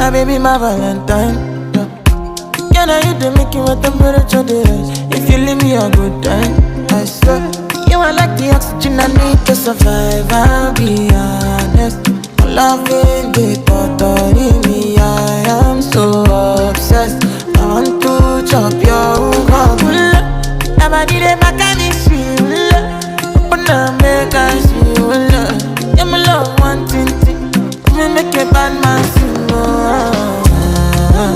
My baby, my Valentine. Yeah, now you do make you a temperature dey rise. If you leave me a good time, I swear. You are like the oxygen I need to survive. I'll be honest. Loving the thought of me, I am so obsessed. I want to chop your heart. Nobody dey back.